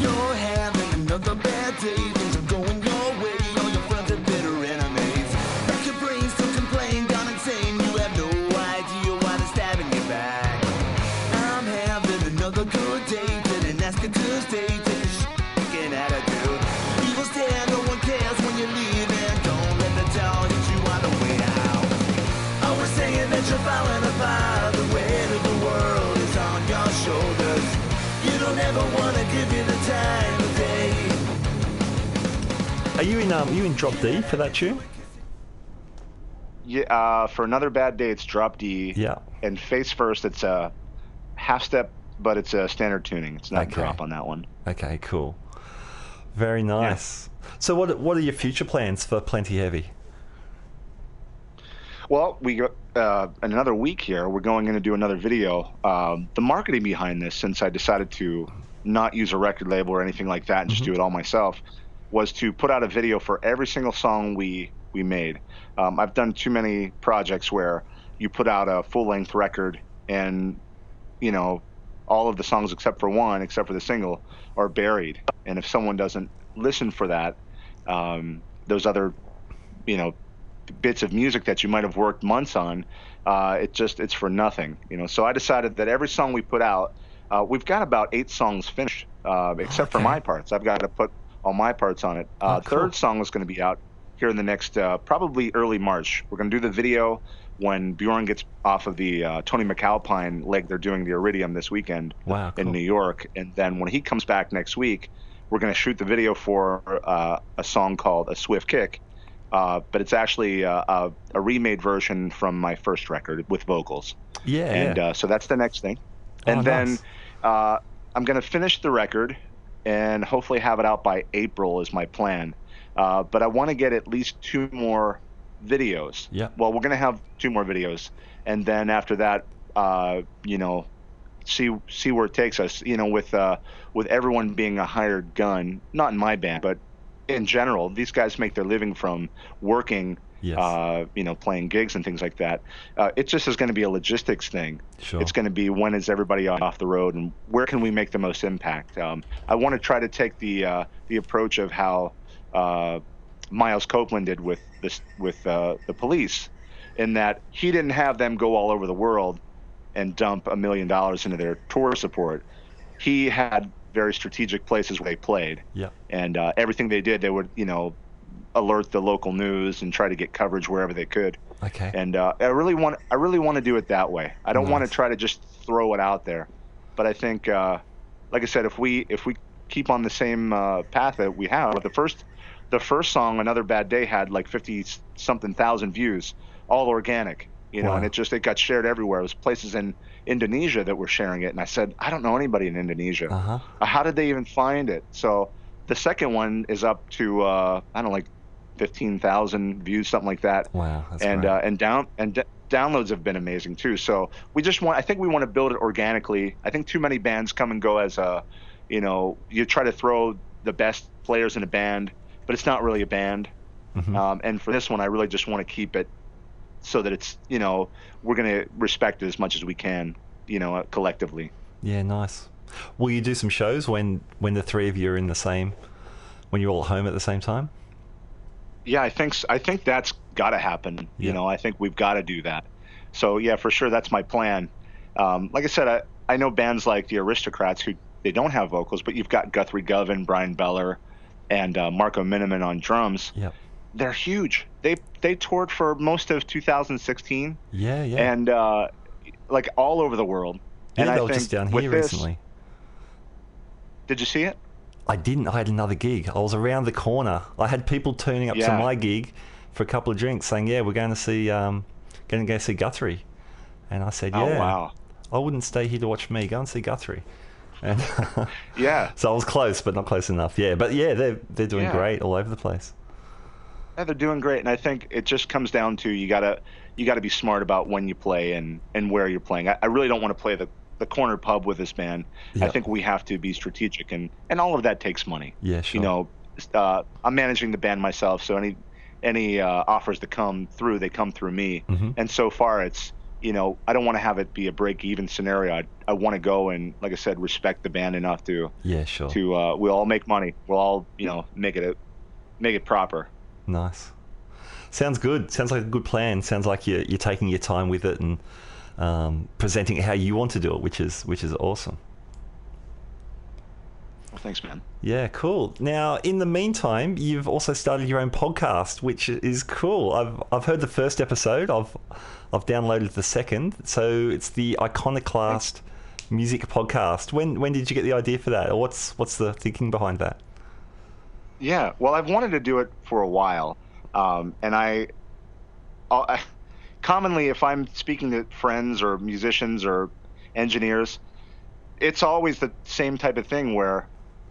You're having another bad day. Things are going your way. All your friends are bitter enemies. Like your brain still complain, gone insane. You have no idea why they're stabbing you back. I'm having another good day. Didn't ask you to stay. Take a shit attitude. Evil stare, no one cares when you're leaving. Don't let the towel hit you on the way out. Always saying that you're falling apart. The weight of the world is on your shoulders. You don't ever want to give you the time of day. Are you in drop D for that tune? Yeah, for Another Bad Day, it's drop D. Yeah. And face first, it's a half step, but it's a standard tuning. It's not drop on that one. Okay, cool. Very nice. Yeah. So what are your future plans for Plenty Heavy? Well, we in another week here, we're going in to do another video. The marketing behind this, since I decided to not use a record label or anything like that and just do it all myself, was to put out a video for every single song we made. I've done too many projects where you put out a full-length record and, you know, all of the songs except for one, except for the single, are buried. And if someone doesn't listen for that, those other, you know, bits of music that you might have worked months on, it's for nothing, you know. So I decided that every song we put out, we've got about 8 songs finished, except for my parts. I've got to put all my parts on it. Cool. Third song is going to be out here in the next, probably early March. We're going to do the video when Bjorn gets off of the Tony McAlpine leg. They're doing the Iridium this weekend in New York. And then when he comes back next week, we're going to shoot the video for a song called A Swift Kick. But it's actually a remade version from my first record with vocals. Yeah. And so that's the next thing. And then I'm going to finish the record and hopefully have it out by April is my plan. But I want to get at least 2 more videos. Yeah. Well, we're going to have 2 more videos. And then after that, you know, see where it takes us, you know, with everyone being a hired gun, not in my band, but in general, these guys make their living from working, you know, playing gigs and things like that. It just is going to be a logistics thing. Sure. It's going to be, when is everybody off the road and where can we make the most impact? I want to try to take the approach of how Miles Copeland did with the Police, in that he didn't have them go all over the world and dump $1 million into their tour support. He had very strategic places where they played. Yeah. And everything they did, they would, you know, alert the local news and try to get coverage wherever they could. Okay. And I really want to do it that way. I don't want to try to just throw it out there. But I think, like I said, if we keep on the same path that we have, the first song, Another Bad Day, had like 50-something thousand views, all organic. You know, and it got shared everywhere. It was places in Indonesia that were sharing it. And I said, I don't know anybody in Indonesia. How did they even find it? So the second one is up to, I don't know, like 15,000 views, something like that. Wow. That's and great. Downloads have been amazing too. So I think we want to build it organically. I think too many bands come and go as you know, you try to throw the best players in a band, but it's not really a band. And for this one, I really just want to keep it so that it's, you know, we're going to respect it as much as we can, you know, collectively. Yeah, nice. Will you do some shows when the 3 of you are in the same, when you're all at home at the same time? Yeah, I think that's got to happen. You know, I think we've got to do that. So yeah, for sure, that's my plan. Like I said, I know bands like the Aristocrats who they don't have vocals, but you've got Guthrie Govan, Brian Beller, and Marco Miniman on drums. Yep. They're huge. They toured for most of 2016. Yeah. And like all over the world. Yeah, and they were just down here recently. Did you see it? I didn't. I had another gig. I was around the corner. I had people turning up to my gig for a couple of drinks, saying, "Yeah, we're going to go see Guthrie," and I said, "Yeah, oh, wow. I wouldn't stay here to watch me. Go and see Guthrie." And yeah. So I was close, but not close enough. Yeah, but yeah, they're doing great all over the place. Yeah, they're doing great, and I think it just comes down to you gotta be smart about when you play and where you're playing. I really don't want to play the corner pub with this band. Yep. I think we have to be strategic, and all of that takes money. Yeah, sure. You know, I'm managing the band myself, so any offers that come through, they come through me. Mm-hmm. And so far, it's, you know, I don't want to have it be a break-even scenario. I want to go and, like I said, respect the band enough to we'll all make money. We'll all, you know, make it proper. Nice. Sounds good. Sounds like a good plan. Sounds like you're taking your time with it and presenting it how you want to do it, which is awesome. Well, thanks, man. Yeah, cool. Now, in the meantime, you've also started your own podcast, which is cool. I've heard the first episode. I've downloaded the second. So it's the Iconoclast Music Podcast. When did you get the idea for that, or what's the thinking behind that? Yeah, well, I've wanted to do it for a while, and I commonly, if I'm speaking to friends or musicians or engineers, it's always the same type of thing where,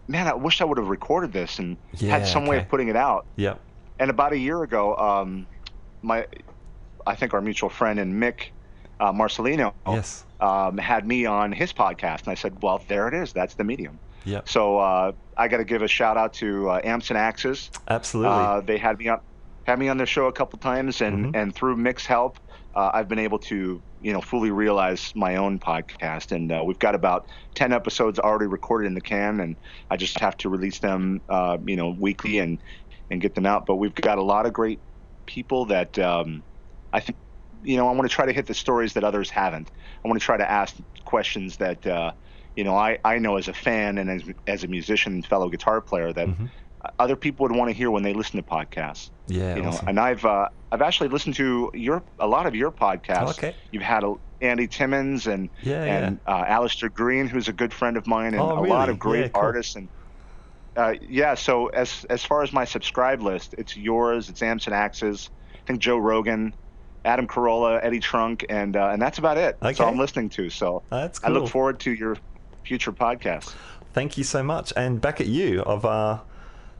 man, I wish I would have recorded this and had some way of putting it out. Yeah. And about a year ago, I think our mutual friend and Mick Marcelino had me on his podcast, and I said, well, there it is. That's the medium. Yeah. So I got to give a shout out to Amps and Axes. Absolutely. They had me on their show a couple times, and through Mick's help, I've been able to, you know, fully realize my own podcast. And we've got about 10 episodes already recorded in the can, and I just have to release them, you know, weekly and get them out. But we've got a lot of great people that I think, you know, I want to try to hit the stories that others haven't. I want to try to ask questions that you know, I know as a fan and as a musician and fellow guitar player that other people would want to hear when they listen to podcasts. Yeah, you know, awesome. and I've actually listened to a lot of your podcasts. Oh, okay. You've had Andy Timmons and Alistair Green, who's a good friend of mine, and a lot of great artists. And so as far as my subscribe list, it's yours, it's Amps and Axes, I think Joe Rogan, Adam Carolla, Eddie Trunk, and that's about it. That's all I'm listening to. So that's cool. I look forward to your future podcast. Thank you so much. And back at you, I've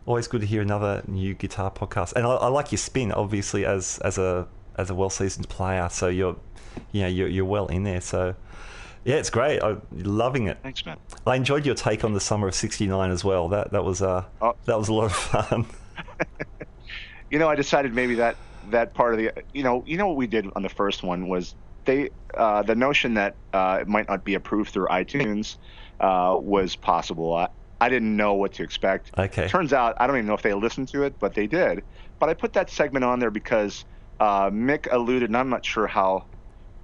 always good to hear another new guitar podcast. And I like your spin, obviously, as a well-seasoned player. So you're well in there. So yeah, it's great. I'm loving it. Thanks, man. I enjoyed your take on the summer of '69 as well. That was a lot of fun. You know, I decided maybe that part of the you know what we did on the first one was the notion that it might not be approved through iTunes was possible. I didn't know what to expect. Okay. Turns out I don't even know if they listened to it, but they did. But I put that segment on there because Mick alluded, and I'm not sure how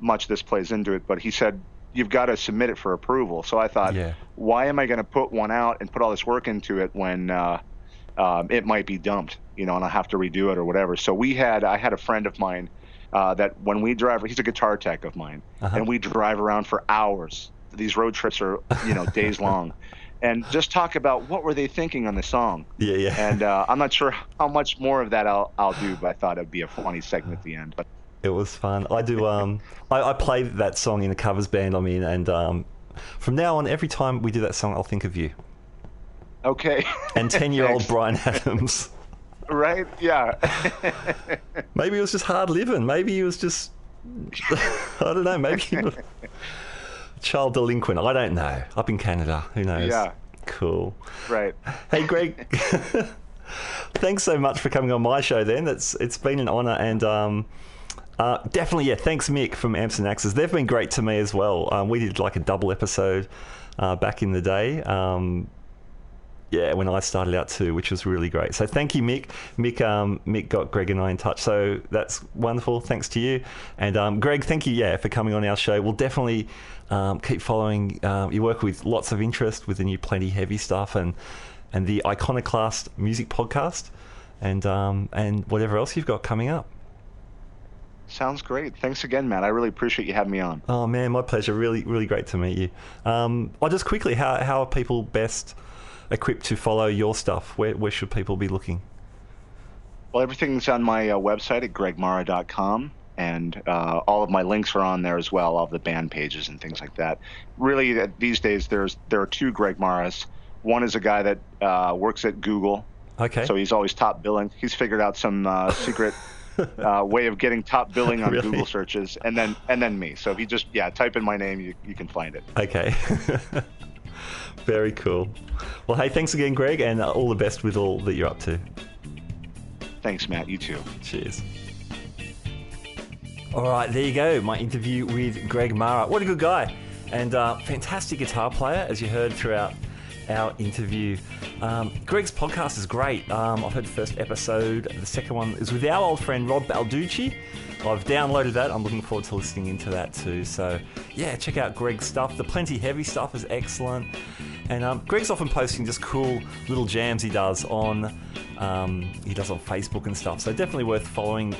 much this plays into it, but he said you've got to submit it for approval. So I thought, why am I going to put one out and put all this work into it when it might be dumped, you know, and I'll have to redo it or whatever. So I had a friend of mine that when we drive, he's a guitar tech of mine, and we drive around for hours. These road trips are, you know, days long. And just talk about what were they thinking on the song. Yeah. And I'm not sure how much more of that I'll do, but I thought it'd be a funny segment at the end. But it was fun. I do. I play that song in a covers band I'm in, and from now on, every time we do that song, I'll think of you. Okay. And 10-year-old Bryan Adams. Right? Yeah. Maybe it was just hard living. Maybe he was just, I don't know, maybe he was child delinquent. I don't know. Up in Canada. Who knows? Yeah. Cool. Right. Hey, Greg, thanks so much for coming on my show then. It's been an honour, and definitely, thanks Mick from Amps and Axes. They've been great to me as well. We did like a double episode back in the day. When I started out too, which was really great. So thank you, Mick. Mick got Greg and I in touch, so that's wonderful. Thanks to you. And Greg, thank you, for coming on our show. We'll definitely keep following your work with lots of interest with the new Plenty Heavy stuff and the Iconoclast Music Podcast and whatever else you've got coming up. Sounds great. Thanks again, Matt. I really appreciate you having me on. Oh man, my pleasure. Really, really great to meet you. Just quickly, how are people best equipped to follow your stuff? Where should people be looking? Well, everything's on my website at gregmarra.com, and all of my links are on there as well, all of the band pages and things like that. Really, these days there are two Greg Marras. One is a guy that works at Google, Okay. So he's always top billing. He's figured out some secret way of getting top billing on Really? Google searches, and then me. So if you just type in my name, you can find it. Okay. Very cool. Well, hey, thanks again, Greg, and all the best with all that you're up to. Thanks, Matt. You too. Cheers. All right, there you go. My interview with Greg Marra. What a good guy. And fantastic guitar player, as you heard throughout our interview. Greg's podcast is great. I've heard the first episode. The second one is with our old friend Rob Balducci. I've downloaded that. I'm looking forward to listening into that too. So yeah, check out Greg's stuff. The Plenty Heavy stuff is excellent. And Greg's often posting just cool little jams he does on Facebook and stuff. So definitely worth following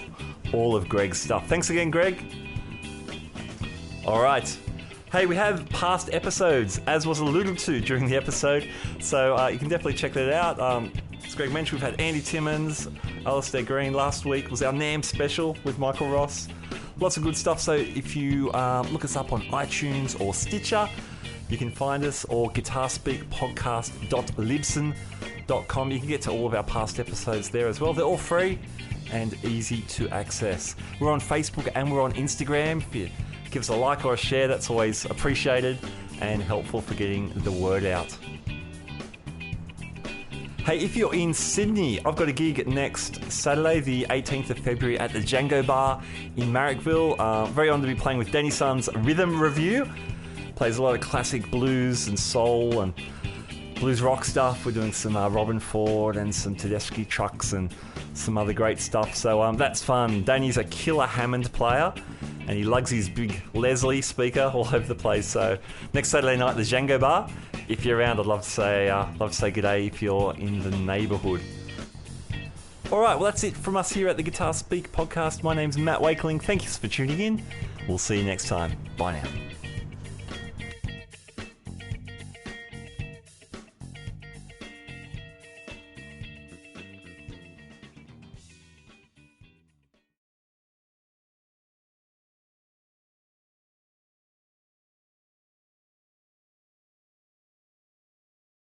all of Greg's stuff. Thanks again, Greg. All right. Hey, we have past episodes, as was alluded to during the episode, so you can definitely check that out. As Greg mentioned, we've had Andy Timmons, Alistair Green. Last week was our NAMM special with Michael Ross. Lots of good stuff, so if you look us up on iTunes or Stitcher, you can find us, or guitarspeakpodcast.libsyn.com. You can get to all of our past episodes there as well. They're all free and easy to access. We're on Facebook and we're on Instagram. If you give us a like or a share, that's always appreciated and helpful for getting the word out. Hey, if you're in Sydney, I've got a gig next Saturday, the 18th of February at the Django Bar in Marrickville. Very honoured to be playing with Danny Sun's Rhythm Review. Plays a lot of classic blues and soul and blues rock stuff. We're doing some Robin Ford and some Tedeschi trucks and some other great stuff. So that's fun. Danny's a killer Hammond player, and he lugs his big Leslie speaker all over the place. So next Saturday night at the Django Bar. If you're around, I'd love to say good day if you're in the neighbourhood. All right, well, that's it from us here at the Guitar Speak podcast. My name's Matt Wakeling. Thank you for tuning in. We'll see you next time. Bye now.